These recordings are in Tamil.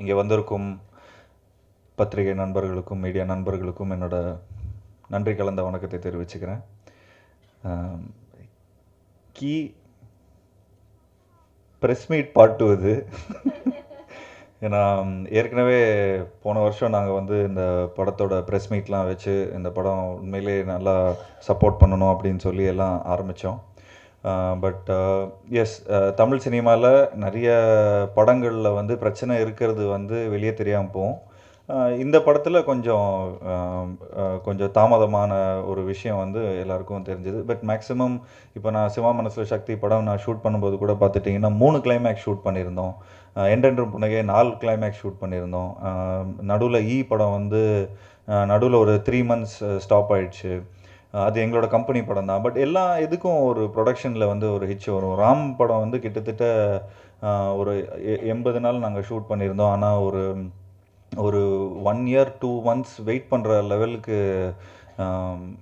இங்கே வந்திருக்கும் பத்திரிகை நண்பர்களுக்கும் மீடியா நண்பர்களுக்கும் என்னோட நன்றி கலந்த வணக்கத்தை தெரிவிச்சுக்கிறேன். கீ ப்ரெஸ் மீட் பாட்டுவது ஏன்னா ஏற்கனவே போன வருஷம் நாங்கள் வந்து இந்த படத்தோட ப்ரெஸ் மீட்லாம் வச்சு இந்த படம் உண்மையிலே நல்லா சப்போர்ட் பண்ணணும் அப்படின்னு சொல்லி எல்லாம் ஆரம்பித்தோம். பட் எஸ், தமிழ் சினிமாவில் நிறைய படங்களில் வந்து பிரச்சனை இருக்கிறது வந்து வெளியே தெரியாமல் போகும். இந்த படத்தில் கொஞ்சம் தாமதமான ஒரு விஷயம் வந்து எல்லாருக்கும் தெரிஞ்சது. பட் மேக்ஸிமம் இப்போ நான் சிவா மனசில் சக்தி படம் நான் ஷூட் பண்ணும்போது கூட பார்த்துட்டிங்கன்னா 3 கிளைமேக்ஸ் ஷூட் பண்ணியிருந்தோம். என்றென்றும் புன்னகை 4 கிளைமேக்ஸ் ஷூட் பண்ணியிருந்தோம். நடுவில் படம் வந்து நடுவில் ஒரு 3 months ஸ்டாப் ஆயிடுச்சு. அது எங்களோட கம்பெனி படம் தான். பட் எல்லா இதுக்கும் ஒரு ப்ரொடக்ஷனில் வந்து ஒரு ஹிட்ச் வரும். ராம் படம் வந்து கிட்டத்தட்ட ஒரு 80 நாள் நாங்கள் ஷூட் பண்ணியிருந்தோம். ஆனால் ஒரு 1 year 2 months வெயிட் பண்ணுற லெவலுக்கு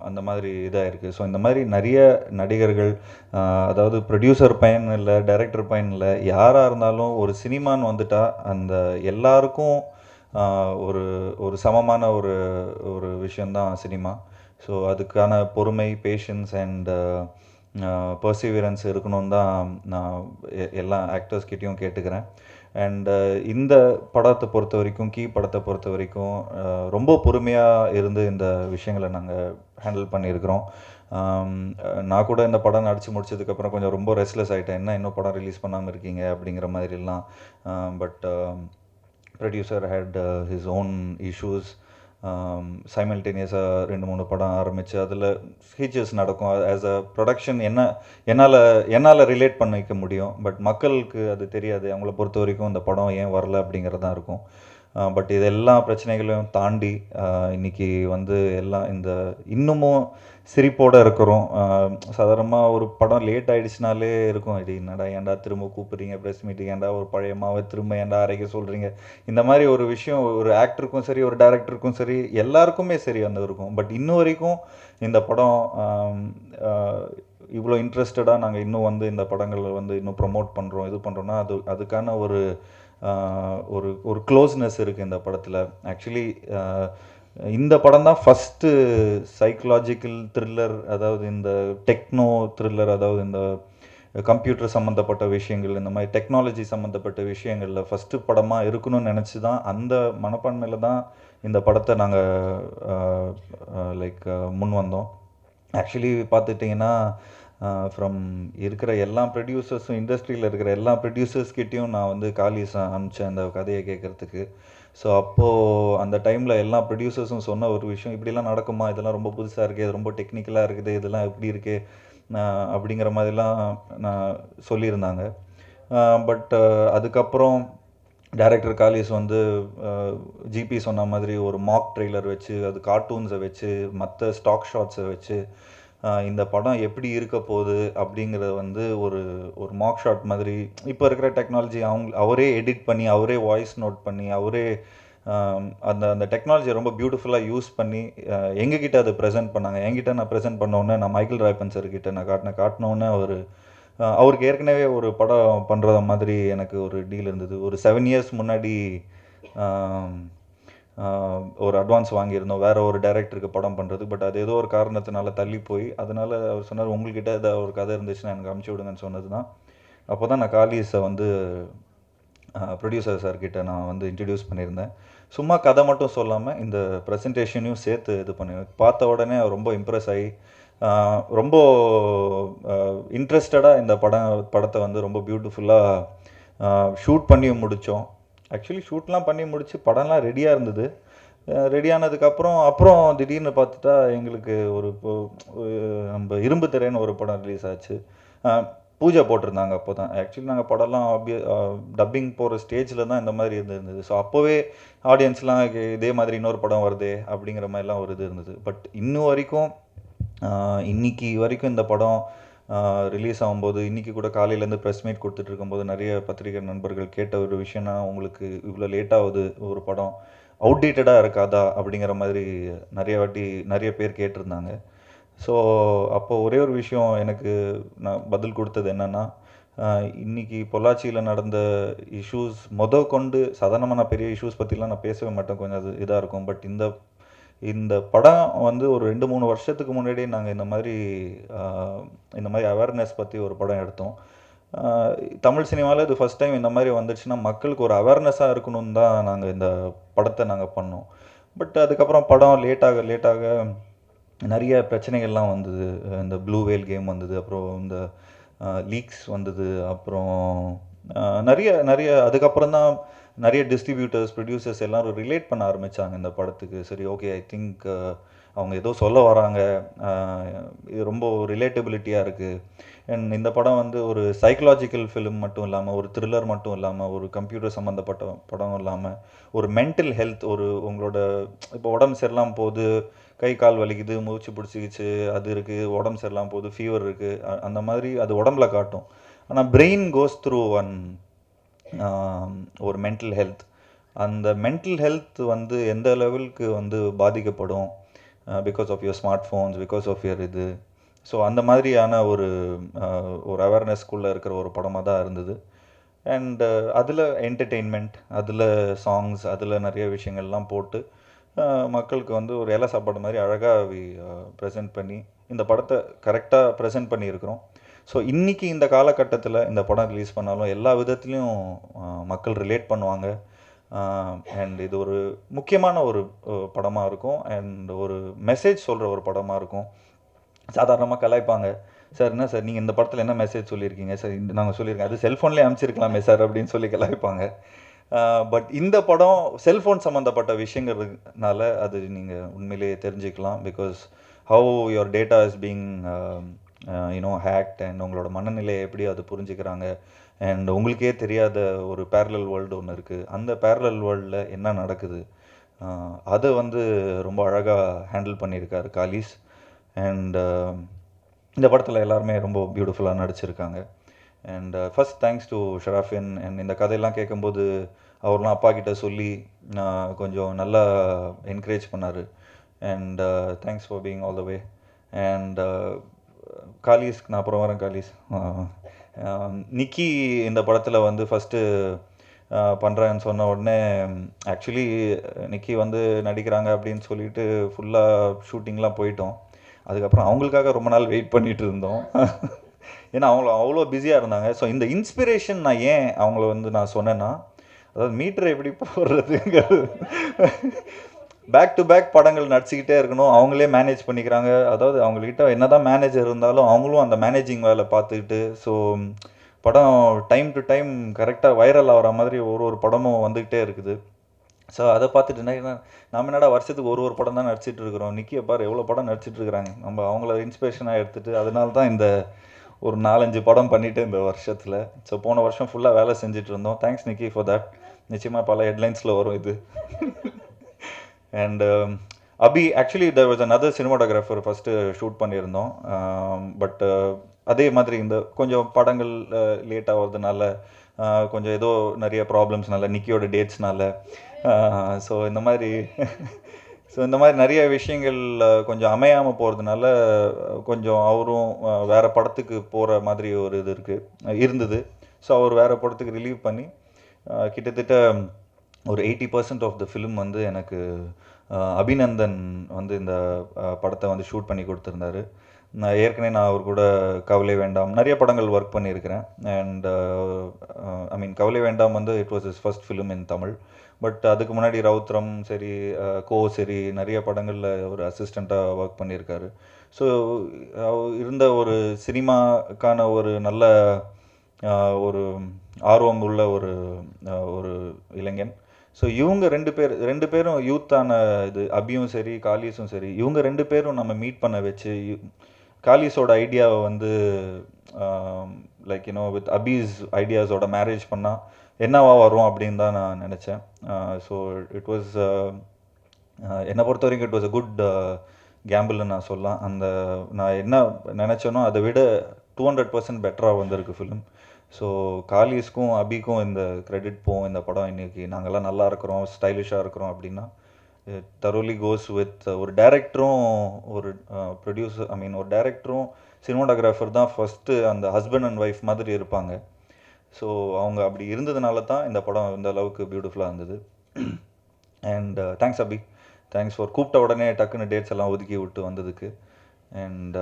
அந்த மாதிரி இதாக இருக்குது. ஸோ இந்த மாதிரி நிறைய நடிகர்கள், அதாவது ப்ரொடியூசர் பயன் இல்லை, டைரக்டர் பயன் இல்லை, யாராக இருந்தாலும் ஒரு சினிமான்னு வந்துட்டால் அந்த எல்லாருக்கும் ஒரு சமமான ஒரு விஷயந்தான் சினிமா. ஸோ அதுக்கான பொறுமை, பேஷன்ஸ் அண்ட் பர்சிவியரன்ஸ் இருக்கணும்னு தான் நான் எல்லா ஆக்டர்ஸ்கிட்டையும் கேட்டுக்கிறேன். அண்ட் இந்த படத்தை பொறுத்த வரைக்கும், கீ படத்தை பொறுத்த வரைக்கும் ரொம்ப பொறுமையாக இருந்து இந்த விஷயங்களை நாங்கள் ஹேண்டில் பண்ணியிருக்கிறோம். நான் கூட இந்த படம் நடித்து முடிச்சதுக்கப்புறம் கொஞ்சம் ரொம்ப ரெஸ்ட்லெஸ் ஆகிட்டேன். என்ன இன்னும் படம் ரிலீஸ் பண்ணாமல் இருக்கீங்க அப்படிங்கிற மாதிரிலாம். But producer had his own issues. சைமல்டேனியஸாக 2-3 படம் ஆரம்பித்து அதில் ஃபீச்சர்ஸ் நடக்கும். ஆஸ் அ ப்ரொடக்ஷன் என்னால் ரிலேட் பண்ணிக்க முடியும். பட் மக்களுக்கு அது தெரியாது. அவங்கள பொறுத்த வரைக்கும் இந்த படம் ஏன் வரல அப்படிங்கிறது தான் இருக்கும். பட் இது எல்லா பிரச்சனைகளையும் தாண்டி இன்றைக்கி வந்து எல்லாம் இன்னமும் சிரிப்போடு இருக்கிறோம். சாதாரணமாக ஒரு படம் லேட் ஆகிடுச்சுனாலே இருக்கும், இது என்னடா ஏன்டா திரும்ப கூப்பிட்றீங்க ப்ரெஸ் மீட்டிங், ஏன்டா ஒரு பழைய மாவை திரும்ப ஏன்டா அரைக்க சொல்கிறீங்க, இந்த மாதிரி ஒரு விஷயம் ஒரு ஆக்டருக்கும் சரி, ஒரு டைரக்டருக்கும் சரி, எல்லாருக்குமே சரி அந்த இருக்கும். பட் இன்னும் வரைக்கும் இந்த படம் இவ்வளோ இன்ட்ரெஸ்டடாக நாங்கள் இன்னும் வந்து இந்த படங்களை வந்து இன்னும் ப்ரமோட் பண்ணுறோம், இது பண்ணுறோன்னா அதுக்கான ஒரு க்ளோஸ்னஸ் இருக்குது இந்த படத்தில். ஆக்சுவலி இந்த படம் தான் ஃபஸ்ட்டு சைக்கலாஜிக்கல் த்ரில்லர், அதாவது இந்த டெக்னோ த்ரில்லர், அதாவது இந்த கம்ப்யூட்டர் சம்மந்தப்பட்ட விஷயங்கள், இந்த மாதிரி டெக்னாலஜி சம்மந்தப்பட்ட விஷயங்களில் ஃபஸ்ட்டு படமாக இருக்கணும்னு நினச்சி தான், அந்த மனப்பான்மையில் தான் இந்த படத்தை நாங்கள் முன் வந்தோம். ஆக்சுவலி பார்த்துட்டிங்கன்னா ஃப்ரம் இருக்கிற எல்லா ப்ரொடியூசர்ஸும், இண்டஸ்ட்ரியில் இருக்கிற எல்லா ப்ரொடியூசர்ஸ்கிட்டையும் நான் வந்து காலிஸ் அனுப்பிச்சேன் அந்த கதையை கேட்குறதுக்கு. ஸோ அப்போது அந்த டைமில் எல்லா ப்ரொடியூசர்ஸும் சொன்ன ஒரு விஷயம், இப்படிலாம் நடக்குமா, இதெல்லாம் ரொம்ப புதுசாக இருக்குது, இது ரொம்ப டெக்னிக்கலாக இருக்குது, இதெல்லாம் எப்படி இருக்குது அப்படிங்கிற மாதிரிலாம் நான் சொல்லியிருந்தாங்க. பட் அதுக்கப்புறம் டைரக்டர் காலிஸ் வந்து ஜிபி சொன்ன மாதிரி ஒரு மாக் ட்ரெய்லர் வச்சு, அது கார்ட்டூன்ஸை வச்சு, மற்ற ஸ்டாக் ஷாட்ஸை வச்சு இந்த படம் எப்படி இருக்க போகுது அப்படிங்கிறத வந்து ஒரு மாக் ஷாட் மாதிரி, இப்போ இருக்கிற டெக்னாலஜி அவரே எடிட் பண்ணி, அவரே வாய்ஸ் நோட் பண்ணி, அவரே அந்த டெக்னாலஜியை ரொம்ப பியூட்டிஃபுல்லாக யூஸ் பண்ணி எங்ககிட்ட அதை ப்ரெசென்ட் பண்ணாங்க. என்கிட்ட நான் ப்ரெசென்ட் பண்ணோன்னே, நான் மைக்கேல் ராய்பன் சார்கிட்ட நான் காட்டினோன்னே அவருக்கு ஏற்கனவே ஒரு படம் பண்ணுறத மாதிரி எனக்கு ஒரு டீல் இருந்தது. ஒரு 7 years முன்னாடி ஒரு அட்வான்ஸ் வாங்கியிருந்தோம் வேறு ஒரு டைரக்டருக்கு படம் பண்ணுறது. பட் அது ஏதோ ஒரு காரணத்தினால தள்ளி போய், அதனால் அவர் சொன்னார், உங்கள்கிட்ட ஏதாவது ஒரு கதை இருந்துச்சுன்னா எனக்கு அமுச்சு விடுங்கன்னு சொன்னது தான். அப்போ தான் நான் காலிஸை வந்து ப்ரொடியூசர் சார்கிட்ட நான் வந்து இன்ட்ரடியூஸ் பண்ணியிருந்தேன். சும்மா கதை மட்டும் சொல்லாமல் இந்த ப்ரெசன்டேஷனையும் சேர்த்து இது பண்ணி பார்த்த உடனே அவர் ரொம்ப இம்ப்ரெஸ் ஆகி ரொம்ப இன்ட்ரெஸ்டடாக இந்த படத்தை வந்து ரொம்ப பியூட்டிஃபுல்லாக ஷூட் பண்ணி முடித்தோம். ஆக்சுவலி ஷூட்லாம் பண்ணி முடித்து படம்லாம் ரெடியாக இருந்தது. அப்புறம் திடீர்னு பார்த்துட்டா எங்களுக்கு நம்ம இரும்பு திரைன்னு ஒரு படம் ரிலீஸ் ஆச்சு. பூஜை போட்டிருந்தாங்க. அப்போ தான் ஆக்சுவலி நாங்கள் படம்லாம் டப்பிங் போகிற ஸ்டேஜில் தான் இந்த மாதிரி இருந்தது. ஸோ அப்போவே ஆடியன்ஸ்லாம் இதே மாதிரி இன்னொரு படம் வருதே அப்படிங்கிற மாதிரிலாம் ஒரு இது இருந்தது. பட் இன்னும் வரைக்கும் இன்னைக்கு வரைக்கும் இந்த படம் ரிலீஸ் ஆகும்போது, இன்றைக்கி கூட காலையிலேருந்து ப்ரெஸ் மீட் கொடுத்துட்டு இருக்கும்போது நிறைய பத்திரிகை நண்பர்கள் கேட்ட ஒரு விஷயம்னா, உங்களுக்கு இவ்வளோ லேட்டாகுது, ஒரு படம் அவுடேட்டடாக இருக்காதா அப்படிங்கிற மாதிரி நிறைய பேர் கேட்டிருந்தாங்க. ஸோ அப்போது ஒரே ஒரு விஷயம் எனக்கு நான் பதில் கொடுத்தது என்னென்னா, இன்னைக்கு பொள்ளாச்சியில் நடந்த இஷ்யூஸ் கொண்டு சாதாரணமான பெரிய இஷ்யூஸ் பற்றிலாம் நான் பேசவே மாட்டேன், கொஞ்சம் அது இதாக இருக்கும். பட் இந்த இந்த படம் வந்து ஒரு 2-3 வருஷத்துக்கு முன்னாடியே நாங்கள் இந்த மாதிரி அவேர்னஸ் பற்றி ஒரு படம் எடுத்தோம். தமிழ் சினிமாவில் இது ஃபஸ்ட் டைம் இந்த மாதிரி வந்துடுச்சுன்னா மக்களுக்கு ஒரு அவேர்னஸாக இருக்கணும்னு தான் நாங்கள் இந்த படத்தை நாங்கள் பண்ணோம். பட் அதுக்கப்புறம் படம் லேட்டாக நிறைய பிரச்சனைகள்லாம் வந்தது. இந்த ப்ளூ வேல் கேம் வந்தது, அப்புறம் இந்த லீக்ஸ் வந்தது, அப்புறம் நிறைய அதுக்கப்புறம் தான் நிறைய டிஸ்ட்ரிபியூட்டர்ஸ், ப்ரொடியூசர்ஸ் எல்லோரும் ரிலேட் பண்ண ஆரம்பித்தாங்க இந்த படத்துக்கு. சரி, ஓகே, ஐ திங்க் அவங்க ஏதோ சொல்ல வராங்க, இது ரொம்ப ரிலேட்டபிலிட்டியாக இருக்குது. அண்ட் இந்த படம் வந்து ஒரு சைக்கலாஜிக்கல் ஃபிலிம் மட்டும் இல்லாமல், ஒரு த்ரில்லர் மட்டும் இல்லாமல், ஒரு கம்ப்யூட்டர் சம்மந்தப்பட்ட படம் இல்லாமல், ஒரு மென்டல் ஹெல்த், உங்களோட இப்போ உடம்பு சரியில்லாமல் போகுது, கை கால் வலிக்குது, மூச்சு பிடிச்சிக்கிச்சு, அது இருக்குது, உடம்பு சரியில்லாமல் போகுது, ஃபீவர் இருக்குது, அந்த மாதிரி அது உடம்புல காட்டும். ஆனால் பிரெயின் கோஸ் த்ரூ ஒரு மென்டல் ஹெல்த். அந்த மென்டல் ஹெல்த் வந்து எந்த லெவலுக்கு வந்து பாதிக்கப்படும் because of your smart phones, because of your இது. ஸோ அந்த மாதிரியான ஒரு அவேர்னஸ்குள்ளே இருக்கிற ஒரு படமாக தான் இருந்தது. அண்டு அதில் என்டர்டெயின்மெண்ட், அதில் சாங்ஸ், அதில் நிறைய விஷயங்கள்லாம் போட்டு மக்களுக்கு வந்து ஒரு இலை சாப்பாடு மாதிரி அழகாக ப்ரெசென்ட் பண்ணி இந்த படத்தை கரெக்டாக ப்ரெசென்ட் பண்ணியிருக்கிறோம். ஸோ இன்றைக்கி இந்த காலகட்டத்தில் இந்த படம் ரிலீஸ் பண்ணாலும் எல்லா விதத்துலேயும் மக்கள் ரிலேட் பண்ணுவாங்க. அண்ட் இது ஒரு முக்கியமான ஒரு படமாக இருக்கும், அண்ட் ஒரு மெசேஜ் சொல்கிற ஒரு படமாக இருக்கும். சாதாரணமாக கலாய்ப்பாங்க, சார் என்ன சார் நீங்கள் இந்த படத்தில் என்ன மெசேஜ் சொல்லியிருக்கீங்க சார், நாங்கள் சொல்லியிருக்கேன் அது செல்ஃபோன்லேயே அனுப்பிச்சிருக்கலாமே சார் அப்படின்னு சொல்லி கலாய்ப்பாங்க. பட் இந்த படம் செல்ஃபோன் சம்மந்தப்பட்ட விஷயங்கிறதுனால அது நீங்கள் உண்மையிலேயே தெரிஞ்சுக்கலாம். Because how your data is being hacked, and உங்களோட மனநிலையை எப்படி அது புரிஞ்சுக்கிறாங்க, அண்ட் உங்களுக்கே தெரியாத ஒரு பேரலல் வேர்ல்டு ஒன்று இருக்குது, அந்த பேரலல் வேர்ல்டில் என்ன நடக்குது, அதை வந்து ரொம்ப அழகாக ஹேண்டில் பண்ணியிருக்காரு காலிஸ். அண்ட் இந்த படத்தில் எல்லாருமே ரொம்ப பியூட்டிஃபுல்லாக நடிச்சிருக்காங்க. அண்ட் ஃபஸ்ட் தேங்க்ஸ் டு ஷராஃபின். அண்ட் இந்த கதையெல்லாம் கேட்கும்போது அவர்லாம் அப்பா கிட்ட சொல்லி கொஞ்சம் நல்லா என்கரேஜ் பண்ணார். And thanks for being all the way. And காலிஸ்க்கு நான் அப்புறம் வரேன். காலிஸ், நிக்கி இந்த படத்தில் வந்து ஃபஸ்ட்டு பண்ணுறேன்னு சொன்ன உடனே ஆக்சுவலி நிக்கி வந்து நடிக்கிறாங்க அப்படின்னு சொல்லிட்டு ஃபுல்லாக ஷூட்டிங்லாம் போயிட்டோம். அதுக்கப்புறம் அவங்களுக்காக ரொம்ப நாள் வெயிட் பண்ணிகிட்டு இருந்தோம். ஏன்னா அவ்வளோ பிஸியாக இருந்தாங்க. ஸோ இந்த இன்ஸ்பிரேஷன் நான் ஏன் அவங்கள வந்து நான் சொன்னேன்னா, அதாவது மீட்டரை எப்படி போடுறதுங்கிறது, பேக் டு பேக் படங்கள் நடிச்சுக்கிட்டே இருக்கணும், அவங்களே மேனேஜ் பண்ணிக்கிறாங்க. அதாவது அவங்கக்கிட்ட என்ன தான் மேனேஜர் இருந்தாலும் அவங்களும் அந்த மேனேஜிங் வேலை பார்த்துக்கிட்டு, ஸோ படம் டைம் டு டைம் கரெக்டாக வைரல் ஆகிற மாதிரி ஒரு படமும் வந்துக்கிட்டே இருக்குது. ஸோ அதை பார்த்துட்டு நம்ம என்னடா வருஷத்துக்கு ஒரு படம் தான் நடிச்சிட்டு இருக்கிறோம், நிக்கியை பாரு எவ்வளோ படம் நடிச்சிட்டு இருக்கிறாங்க, நம்ம அவங்கள இன்ஸ்பிரேஷனாக எடுத்துகிட்டு அதனால தான் இந்த ஒரு 4-5 படம் பண்ணிவிட்டு இந்த வருஷத்தில். ஸோ போன வருஷம் ஃபுல்லாக வேலை செஞ்சுட்டு இருந்தோம். Thanks Nikki for that. நிச்சயமாக பல ஹெட்லைன்ஸில் வரும் இது. And Abhi, actually there was another cinematographer first shoot பண்ணியிருந்தோம். பட் அதே மாதிரி இந்த கொஞ்சம் படங்கள் லேட் ஆகிறதுனால, கொஞ்சம் ஏதோ நிறைய ப்ராப்ளம்ஸ்னால, நிக்கியோட டேட்ஸ்னால, ஸோ இந்த மாதிரி நிறைய விஷயங்கள் கொஞ்சம் அமையாமல் போகிறதுனால கொஞ்சம் அவரும் வேறு படத்துக்கு போகிற மாதிரி ஒரு இது இருந்தது. ஸோ அவர் வேறு படத்துக்கு ரிலீவ் பண்ணி கிட்டத்தட்ட ஒரு 80% ஆஃப் த ஃபிலிம் வந்து எனக்கு அபிநந்தன் வந்து இந்த படத்தை வந்து ஷூட் பண்ணி கொடுத்துருந்தாரு. நான் அவர் கூட கவலை வேண்டாம் நிறைய படங்கள் ஒர்க் பண்ணியிருக்கிறேன். அண்ட் ஐ மீன் கவலை வேண்டாம் வந்து it was is first film in Tamil. But அதுக்கு முன்னாடி ரவுத்ரம் சரி, சரி, நிறைய படங்களில் ஒரு அசிஸ்டண்ட்டாக ஒர்க் பண்ணியிருக்காரு. ஸோ இருந்த ஒரு சினிமாக்கான ஒரு நல்ல ஒரு ஆர்வம் உள்ள ஒரு இளைஞன். ஸோ இவங்க ரெண்டு பேரும் யூத்தான இது, அபியும் சரி காலிஸும் சரி, இவங்க 2 பேரும் நம்ம மீட் பண்ண வச்சு காலிஸோட ஐடியாவை வந்து லைக் வித் அபீஸ் ஐடியாஸோட மேரேஜ் பண்ணால் என்னவா வரும் அப்படின்னு தான் நான் நினச்சேன். ஸோ இட் வாஸ் என்னை பொறுத்த வரைக்கும் இட் வாஸ் அ குட் கேம்பிள்னு நான் சொல்லலாம். நான் என்ன நினச்சேனோ அதை விட 200% பெட்டராக வந்திருக்கு ஃபிலிம். ஸோ காலிஸ்க்கும் அபிக்கும் இந்த கிரெடிட் போகும். இந்த படம் இன்றைக்கி நாங்கள்லாம் நல்லா இருக்கிறோம், ஸ்டைலிஷாக இருக்கிறோம் அப்படின்னா தரோலி கோஸ் வித் ஒரு டைரக்டரும் ஒரு ப்ரொடியூசர் ஒரு டைரக்டரும் சினிமாட்டோகிராஃபர் தான் ஃபஸ்ட்டு அந்த ஹஸ்பண்ட் அண்ட் ஒய்ஃப் மாதிரி இருப்பாங்க. ஸோ அவங்க அப்படி இருந்ததுனால தான் இந்த படம் இந்த அளவுக்கு பியூட்டிஃபுல்லாக இருந்தது. And thanks Abhi, thanks for கூப்பிட்ட உடனே டக்குன்னு டேட்ஸ் எல்லாம் ஒதுக்கி விட்டு வந்ததுக்கு. And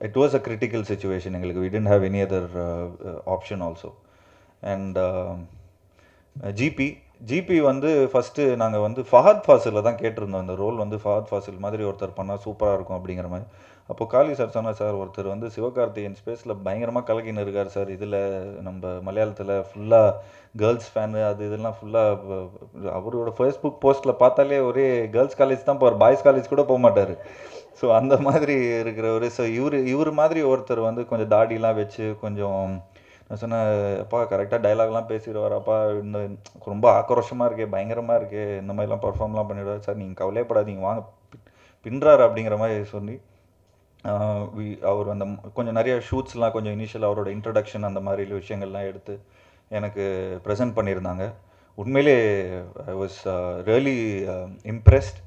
it was a critical situation எங்களுக்கு. We didn't have any other option also. And GP வந்து ஃபஸ்ட்டு நாங்கள் வந்து ஃபஹத் ஃபாசிலில் தான் கேட்டிருந்தோம். இந்த ரோல் வந்து ஃபஹத் ஃபாசில் மாதிரி ஒருத்தர் பண்ணால் சூப்பராக இருக்கும் அப்படிங்கிற மாதிரி. அப்போ காளி சார் சொன்னார், சார் ஒருத்தர் வந்து சிவகார்த்திகேயன் ஸ்பேஸில் பயங்கரமாக கலக்கின்னு இருக்கார் சார், இதில் நம்ம மலையாளத்தில் ஃபுல்லாக கேர்ள்ஸ் ஃபேனு அது இதெல்லாம் ஃபுல்லாக அவரோட ஃபேஸ்புக் போஸ்ட்டில் பார்த்தாலே ஒரே கேர்ள்ஸ் காலேஜ் தான் போவார், பாய்ஸ் காலேஜ் கூட போக மாட்டார். ஸோ அந்த மாதிரி இருக்கிறவர். ஸோ இவர் மாதிரி ஒருத்தர் வந்து கொஞ்சம் தாடிலாம் வச்சு கொஞ்சம், நான் சொன்னேன், அப்பா கரெக்டாக டைலாக்லாம் பேசிடுவாராப்பா, இன்னும் ரொம்ப ஆக்ரோஷமாக இருக்கே, பயங்கரமாக இருக்கே, இந்த மாதிரிலாம் பர்ஃபார்ம்லாம் பண்ணிவிடுவார் சார், நீங்கள் கவலையப்படாதீங்க வாங்க பின்றாரு அப்படிங்கிற மாதிரி சொல்லி அவர் அந்த கொஞ்சம் நிறைய ஷூட்ஸ்லாம் கொஞ்சம் இனிஷியல் அவரோட இன்ட்ரடக்ஷன் அந்த மாதிரி விஷயங்கள்லாம் எடுத்து எனக்கு ப்ரெசென்ட் பண்ணியிருந்தாங்க. உண்மையிலே ஐ வாஸ் ரியலி இம்ப்ரெஸ்ட்.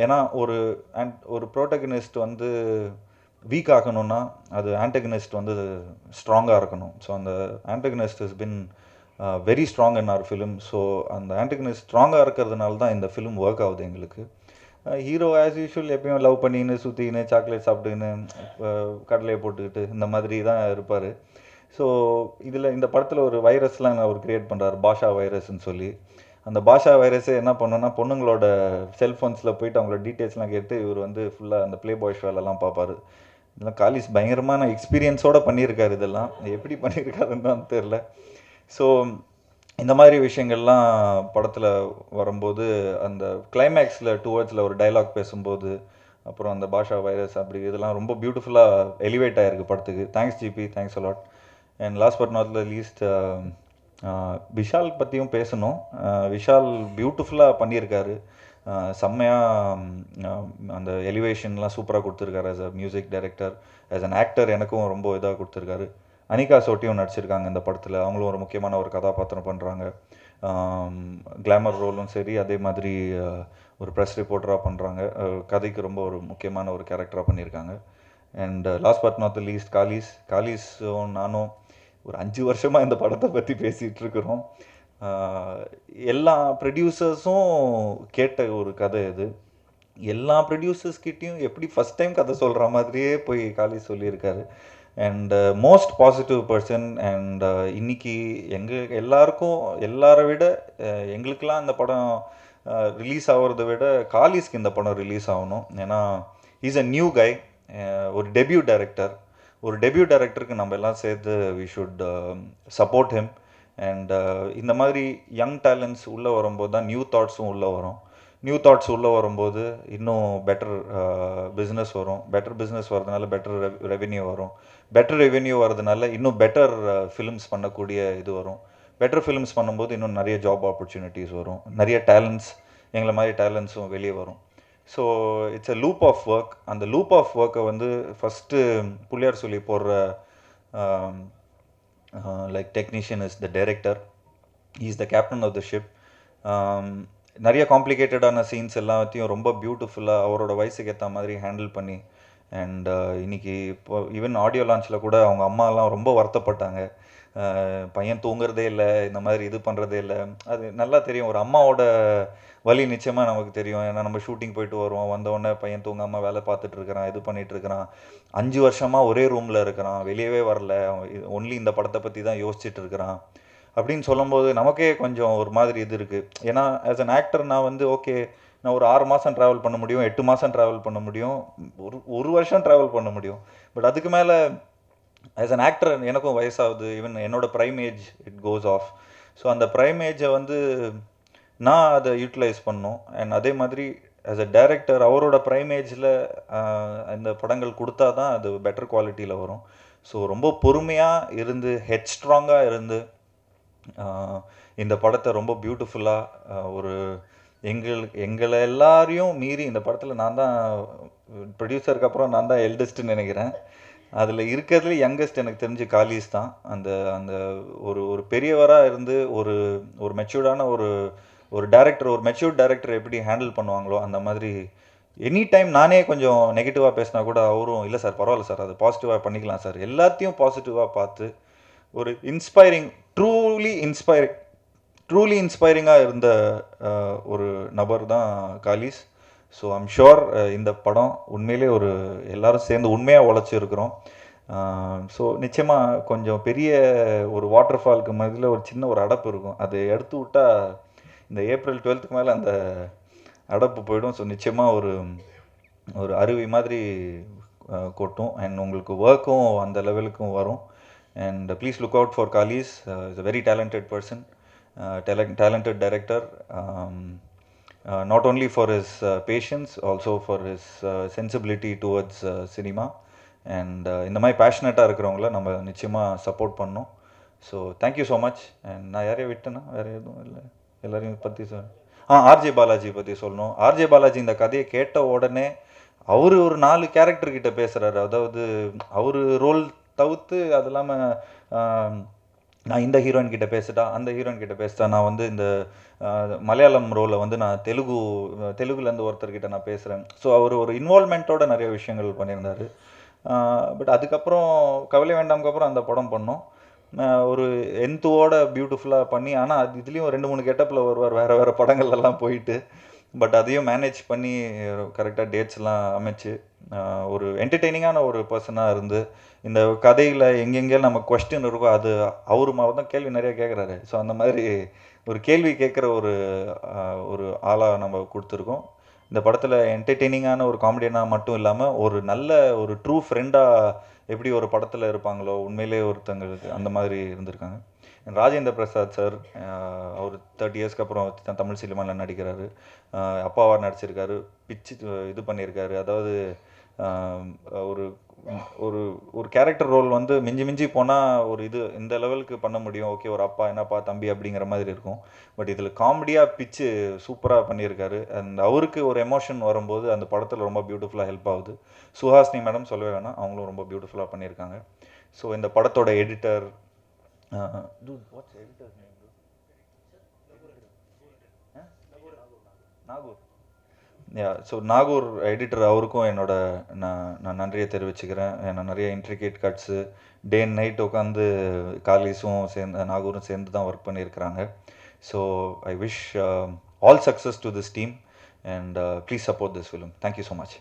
ஏன்னா ஒரு ப்ரோட்டகனிஸ்ட் வந்து வீக் ஆகணும்னா அது ஆன்டகனிஸ்ட் வந்து ஸ்ட்ராங்காக இருக்கணும். ஸோ அந்த antagonist is been very strong in our film. So அந்த ஆன்டகனிஸ்ட் ஸ்ட்ராங்காக இருக்கிறதுனால தான் இந்த ஃபிலிம் ஒர்க் ஆகுது எங்களுக்கு. ஹீரோ ஆஸ் யூஷுவல் எப்பயும் லவ் பண்ணின்னு சுற்றின்னு சாக்லேட் சாப்பிட்டுன்னு கடலையை போட்டுக்கிட்டு இந்த மாதிரி தான் இருப்பார். ஸோ இந்த படத்தில் ஒரு வைரஸ்லாம் அவர் க்ரியேட் பண்ணுறாரு, பாஷா வைரஸ்ன்னு சொல்லி. அந்த பாஷா வைரஸே என்ன பண்ணோன்னா பொண்ணுங்களோட செல்ஃபோன்ஸில் போயிட்டு அவங்களோட டீட்டெயில்ஸ்லாம் கேட்டு இவர் வந்து ஃபுல்லாக அந்த ப்ளே பாய் ஷோலெல்லாம் பார்ப்பார். இதெல்லாம் காலிஸ் பயங்கரமான எக்ஸ்பீரியன்ஸோடு பண்ணியிருக்காரு. இதெல்லாம் எப்படி பண்ணியிருக்காருன்னு தான் தெரில. ஸோ இந்த மாதிரி விஷயங்கள்லாம் படத்தில் வரும்போது அந்த கிளைமேக்ஸில் டுவர்ட்ஸில் ஒரு டைலாக் பேசும்போது அப்புறம் அந்த பாஷா வைரஸ் அப்படி இதெல்லாம் ரொம்ப பியூட்டிஃபுல்லாக எலிவேட் ஆகிருக்கு படத்துக்கு. Thanks GB, thanks a lot. And last but not least Vishal பற்றியும் பேசணும். விஷால் பியூட்டிஃபுல்லாக பண்ணியிருக்காரு, செம்மையாக அந்த எலிவேஷன்லாம் சூப்பராக கொடுத்துருக்காரு. As a music director, as an actor எனக்கும் ரொம்ப இதாக கொடுத்துருக்காரு. அனிகா சோட்டியும் நடிச்சிருக்காங்க இந்த படத்தில். அவங்களும் ஒரு முக்கியமான ஒரு கதாபாத்திரம் பண்ணுறாங்க. கிளாமர் ரோலும் சரி, அதே மாதிரி ஒரு ப்ரெஸ் ரிப்போர்ட்டராக பண்ணுறாங்க. கதைக்கு ரொம்ப ஒரு முக்கியமான ஒரு கேரக்டராக பண்ணியிருக்காங்க. And last but not least காலிஸும் நானும் ஒரு 5 வருஷமாக இந்த படத்தை பற்றி பேசிகிட்டு இருக்கிறோம். எல்லா ப்ரொடியூசர்ஸும் கேட்ட ஒரு கதை இது. எல்லா ப்ரொடியூசர்ஸ்கிட்டையும் எப்படி ஃபஸ்ட் டைம் கதை சொல்கிற மாதிரியே போய் காலிஸ் சொல்லியிருக்காரு. And most positive person. And இன்னைக்கு எல்லாருக்கும் எல்லாரை விட எங்களுக்கெல்லாம் இந்த படம் ரிலீஸ் ஆகிறத விட காலிஸ்க்கு இந்த படம் ரிலீஸ் ஆகணும். ஏன்னா இஸ் அ நியூ கை, ஒரு டெபியூ டைரக்டருக்கு நம்ம எல்லாம் சேர்த்து we should support him. And இந்த மாதிரி யங் டேலண்ட்ஸ் உள்ளே வரும்போது தான் நியூ தாட்ஸும் உள்ளே வரும். நியூ தாட்ஸ் உள்ளே வரும்போது இன்னும் பெட்டர் பிஸ்னஸ் வரும். பெட்டர் பிஸ்னஸ் வரதுனால பெட்டர் ரெவென்யூ வரும். பெட்டர் ரெவென்யூ வரதுனால இன்னும் பெட்டர் ஃபிலிம்ஸ் பண்ணக்கூடிய இது வரும். பெட்டர் ஃபிலிம்ஸ் பண்ணும்போது இன்னும் நிறைய ஜாப் ஆப்பர்ச்சுனிட்டிஸ் வரும். நிறைய டேலண்ட்ஸ், எங்களை மாதிரி டேலண்ட்ஸும் வெளியே வரும். So it's a loop of work. அந்த லூப் ஆஃப் ஒர்க்கை வந்து ஃபஸ்ட்டு புள்ளியார் சொல்லி போடுற like technician is the director, is the captain of the ship. நிறைய காம்ப்ளிகேட்டடான சீன்ஸ் எல்லாத்தையும் ரொம்ப பியூட்டிஃபுல்லாக அவரோட வயசுக்கு ஏற்ற மாதிரி ஹேண்டில் பண்ணி. அண்ட் இன்னைக்கு இப்போ ஈவன் ஆடியோ லான்ச்சில் கூட அவங்க அம்மாலாம் ரொம்ப வருத்தப்பட்டாங்க, பையன் தூங்குறதே இல்லை, இந்த மாதிரி இது பண்ணுறதே இல்லை. அது நல்லா தெரியும், ஒரு அம்மாவோட வலி நிச்சயமாக நமக்கு தெரியும். ஏன்னா நம்ம ஷூட்டிங் போயிட்டு வருவோம், வந்தோடனே பையன் தூங்காமல் வேலை பார்த்துட்டு இருக்கிறான், இது பண்ணிகிட்டு இருக்கிறான், 5 வருஷமாக ஒரே ரூமில் இருக்கிறான், வெளியவே வரல, ஒன்லி இந்த படத்தை பற்றி தான் யோசிச்சுட்டு இருக்கிறான் அப்படின்னு சொல்லும்போது நமக்கே கொஞ்சம் ஒரு மாதிரி இது இருக்குது. ஏன்னா ஆஸ் அன் ஆக்டர் நான் வந்து ஓகே, நான் ஒரு 6 மாதம் ட்ராவல் பண்ண முடியும், 8 மாதம் ட்ராவல் பண்ண முடியும், ஒரு வருஷம் ட்ராவல் பண்ண முடியும். பட் அதுக்கு மேலே ஆஸ் அன் ஆக்டர் எனக்கும் வயசாகுது. ஈவன் என்னோட prime age it goes off. So அந்த ப்ரைம் ஏஜை வந்து நான் அதை யூட்டிலைஸ் பண்ணோம். அண்ட் அதே மாதிரி ஆஸ் அ டைரக்டர் அவரோட ப்ரைம் ஏஜில் இந்த படங்கள் கொடுத்தா தான் அது பெட்டர் குவாலிட்டியில் வரும். ஸோ ரொம்ப பொறுமையாக இருந்து ஹெட் ஸ்ட்ராங்காக இருந்து இந்த படத்தை ரொம்ப பியூட்டிஃபுல்லாக ஒரு எங்களை எல்லாரையும் மீறி இந்த படத்தில் நான் தான் ப்ரொடியூசருக்கு அப்புறம் நான் தான் எல்டஸ்ட்டுன்னு நினைக்கிறேன். அதில் இருக்கிறதுல யங்கஸ்ட் எனக்கு தெரிஞ்சு காலிஸ் தான். அந்த அந்த ஒரு பெரியவராக இருந்து ஒரு மெச்சூர்டான ஒரு டைரக்டர், ஒரு மெச்சூர்ட் டைரக்டர் எப்படி ஹேண்டில் பண்ணுவாங்களோ அந்த மாதிரி எனி டைம் நானே கொஞ்சம் நெகட்டிவாக பேசினா கூட அவரும் இல்லை சார் பரவாயில்ல சார் அது பாசிட்டிவாக பண்ணிக்கலாம் சார், எல்லாத்தையும் பாசிட்டிவாக பார்த்து ஒரு இன்ஸ்பைரிங், ட்ரூலி இன்ஸ்பைரிங்காக இருந்த ஒரு நபர் தான் காலிஸ். ஸோ ஐம் ஷுர் இந்த படம் உண்மையிலே ஒரு எல்லாரும் சேர்ந்து உண்மையாக உழைச்சிருக்கிறோம். ஸோ நிச்சயமாக கொஞ்சம் பெரிய ஒரு வாட்டர் ஃபால்க்கு மதியில் ஒரு சின்ன ஒரு அடப்பு இருக்கும், அது எடுத்து விட்டால் இந்த ஏப்ரல் 12க்கு மேலே அந்த அடப்பு போயிடும். ஸோ நிச்சயமாக ஒரு ஒரு அருவி மாதிரி கொட்டும் அண்ட் உங்களுக்கு ஒர்க்கும் அந்த லெவலுக்கும் வரும். And please look out for Kallis, is a very talented person, talented director, not only for his patience, also for his sensibility towards cinema. And இந்த மாதிரி பேஷனட்டாக இருக்கிறவங்கள நம்ம நிச்சயமாக சப்போர்ட் பண்ணோம். So thank you so much. And நான் யாரையும் விட்டேன்னா வேறு எதுவும் இல்லை, எல்லாரையும் பற்றி ஆர்ஜே பாலாஜி பற்றி சொல்லணும். ஆர்ஜே பாலாஜி இந்த கதையை கேட்ட உடனே அவர் ஒரு 4 கேரக்டர்கிட்ட பேசுகிறாரு. அதாவது அவர் ரோல் தவிர்த்து அது இல்லாமல் நான் இந்த ஹீரோயின் கிட்ட பேசிட்டா, அந்த ஹீரோயின் கிட்ட பேசிட்டா, நான் வந்து இந்த மலையாளம் ரோலை வந்து நான் தெலுங்குலேருந்து ஒருத்தர்கிட்ட நான் பேசுகிறேன். ஸோ அவர் ஒரு இன்வால்மெண்ட்டோட நிறைய விஷயங்கள் பண்ணியிருந்தார். பட் அதுக்கப்புறம் கவலை வேண்டாம்க்கப்புறம் அந்த படம் பண்ணோம். ஒரு எந்தோட பியூட்டிஃபுல்லாக பண்ணி, ஆனால் அது இதுலேயும் 2-3 கெட்டப்பில் வருவார் வேறு வேறு படங்கள்லாம் போயிட்டு. பட் அதையும் மேனேஜ் பண்ணி கரெக்டாக டேட்ஸ்லாம் அமைச்சு ஒரு என்டர்டெய்னிங்கான ஒரு பர்சனாக இருந்து இந்த கதையில் எங்கெங்கே நம்ம கொஸ்டின் இருக்கோ அது அவர் தான் கேள்வி நிறைய கேட்குறாரு. ஸோ அந்த மாதிரி ஒரு கேள்வி கேட்குற ஒரு ஆளாக நம்ம கொடுத்துருக்கோம். இந்த படத்தில் என்டர்டெய்னிங்கான ஒரு காமெடியனாக மட்டும் இல்லாமல் ஒரு நல்ல ஒரு ட்ரூ ஃப்ரெண்டாக எப்படி ஒரு படத்தில் இருப்பாங்களோ உண்மையிலே ஒருத்தங்களுக்கு அந்த மாதிரி இருந்திருக்காங்க. ராஜேந்திர பிரசாத் சார், அவர் 30 இயர்ஸ்க்கு அப்புறம் தமிழ் சினிமாவில் நடிக்கிறாரு. அப்பாவாக நடிச்சிருக்காரு, பிச்சு இது பண்ணியிருக்காரு. அதாவது ஒரு ஒரு ஒரு கேரக்டர் ரோல் வந்து மிஞ்சி போனால் ஒரு இந்த லெவலுக்கு பண்ண முடியும். ஓகே, ஒரு அப்பா என்னப்பா தம்பி அப்படிங்கிற மாதிரி இருக்கும். பட் இதில் காமெடியாக பிச்சு சூப்பராக பண்ணியிருக்காரு. அண்ட் அவருக்கு ஒரு எமோஷன் வரும்போது அந்த படத்தில் ரொம்ப பியூட்டிஃபுல்லாக ஹெல்ப் ஆகுது. சுஹாசினி மேடம் சொல்லவே வேணாம், அவங்களும் ரொம்ப பியூட்டிஃபுல்லாக பண்ணியிருக்காங்க. ஸோ இந்த படத்தோட editor, Nagore, so Nagore editor, அவருக்கும் நான் நன்றியை தெரிவிச்சுக்கிறேன். நான் நிறைய intricate cuts day and night உட்காந்து காலிஸும் சேர்ந்து நாகூரும் சேர்ந்து தான் ஒர்க் பண்ணியிருக்கிறாங்க. So I wish all success to this team and please support this film. Thank you so much.